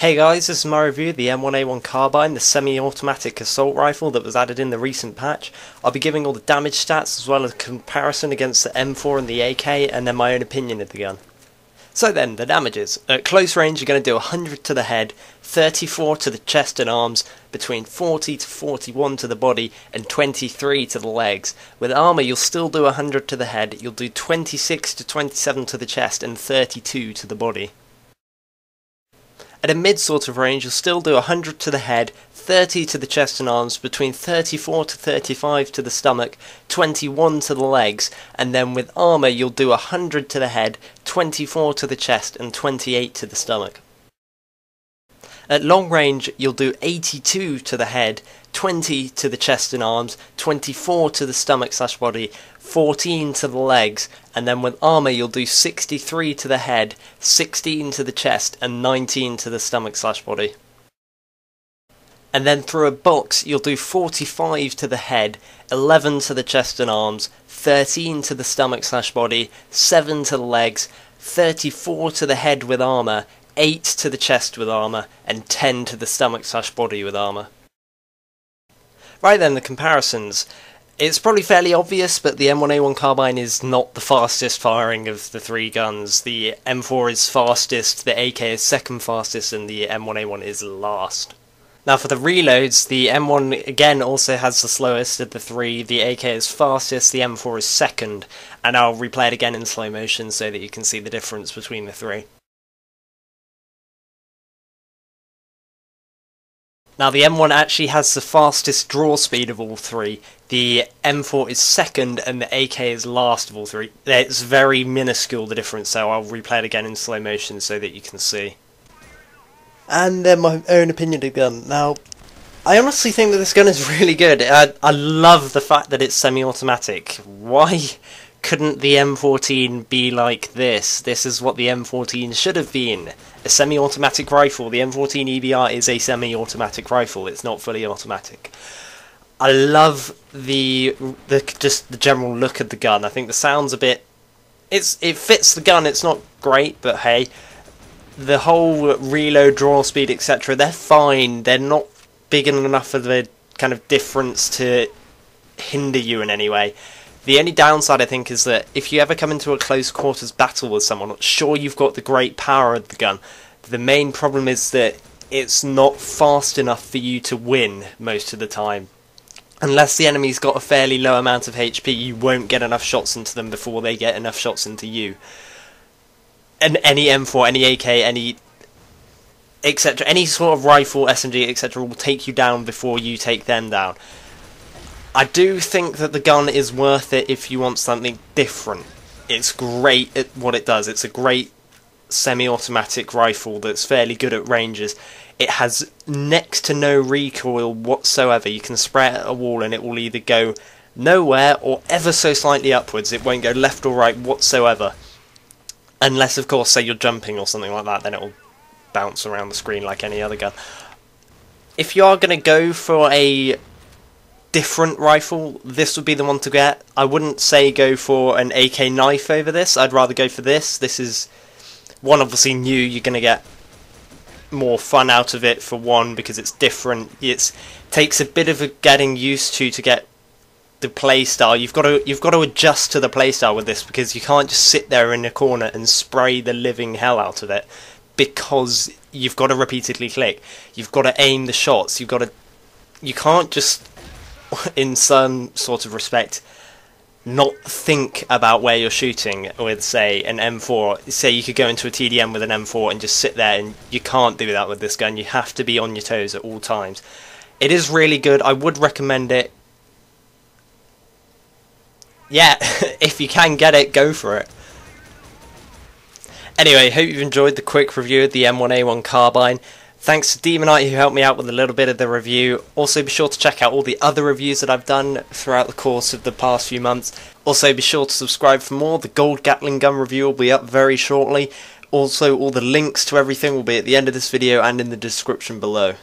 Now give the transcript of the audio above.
Hey guys, this is my review of the M1A1 Carbine, the semi-automatic assault rifle that was added in the recent patch. I'll be giving all the damage stats as well as a comparison against the M4 and the AK, and then my own opinion of the gun. So then, the damages. At close range you're going to do 100 to the head, 34 to the chest and arms, between 40 to 41 to the body, and 23 to the legs. With armour you'll still do 100 to the head, you'll do 26 to 27 to the chest, and 32 to the body. At a mid sort of range, you'll still do 100 to the head, 30 to the chest and arms, between 34 to 35 to the stomach, 21 to the legs, and then with armour you'll do 100 to the head, 24 to the chest, and 28 to the stomach. At long range, you'll do 82 to the head, 20 to the chest and arms, 24 to the stomach/body, 14 to the legs, and then with armour you'll do 63 to the head, 16 to the chest, and 19 to the stomach/body. And then through a box you'll do 45 to the head, 11 to the chest and arms, 13 to the stomach/body, 7 to the legs, 34 to the head with armour, 8 to the chest with armour, and 10 to the stomach/body with armour. Right then, the comparisons. It's probably fairly obvious, but the M1A1 Carbine is not the fastest firing of the three guns. The M4 is fastest, the AK is second fastest, and the M1A1 is last. Now for the reloads, the M1 again also has the slowest of the three, the AK is fastest, the M4 is second, and I'll replay it again in slow motion so that you can see the difference between the three. Now the M1 actually has the fastest draw speed of all three, the M4 is second and the AK is last of all three. It's very minuscule the difference, so I'll replay it again in slow motion so that you can see. And then my own opinion of the gun. Now, I honestly think that this gun is really good. I love the fact that it's semi-automatic. Why couldn't the M14 be like this? This is what the M14 should have been. A semi-automatic rifle. The M14 EBR is a semi-automatic rifle. It's not fully automatic. I love just the general look of the gun. I think the sound's a bit... It fits the gun. It's not great, but hey. The whole reload, draw speed, etc. They're fine. They're not big enough of a kind of difference to hinder you in any way. The only downside, I think, is that if you ever come into a close quarters battle with someone, sure, you've got the great power of the gun. The main problem is that it's not fast enough for you to win most of the time. Unless the enemy's got a fairly low amount of HP, you won't get enough shots into them before they get enough shots into you. And any M4, any AK, any etc., any sort of rifle, SMG, etc. will take you down before you take them down. I do think that the gun is worth it if you want something different. It's great at what it does. It's a great semi-automatic rifle that's fairly good at ranges. It has next to no recoil whatsoever. You can spray it at a wall and it will either go nowhere or ever so slightly upwards. It won't go left or right whatsoever. Unless, of course, say you're jumping or something like that, then it will bounce around the screen like any other gun. If you are going to go for a different rifle, this would be the one to get. I wouldn't say go for an AK knife over this. I'd rather go for this. This is one, obviously new. You're going to get more fun out of it for one because it's different. It takes a bit of getting used to get the playstyle. You've got to adjust to the playstyle with this because you can't just sit there in a corner and spray the living hell out of it because you've got to repeatedly click. You've got to aim the shots. You can't just, in some sort of respect, not think about where you're shooting with, say, an M4. Say you could go into a TDM with an M4 and just sit there, and you can't do that with this gun. You have to be on your toes at all times. It is really good. I would recommend it. Yeah, if you can get it, go for it. Anyway, hope you've enjoyed the quick review of the M1A1 Carbine. Thanks to Demonite who helped me out with a little bit of the review. Also be sure to check out all the other reviews that I've done throughout the course of the past few months. Also be sure to subscribe for more. The Gold Gatling gun review will be up very shortly. Also all the links to everything will be at the end of this video and in the description below.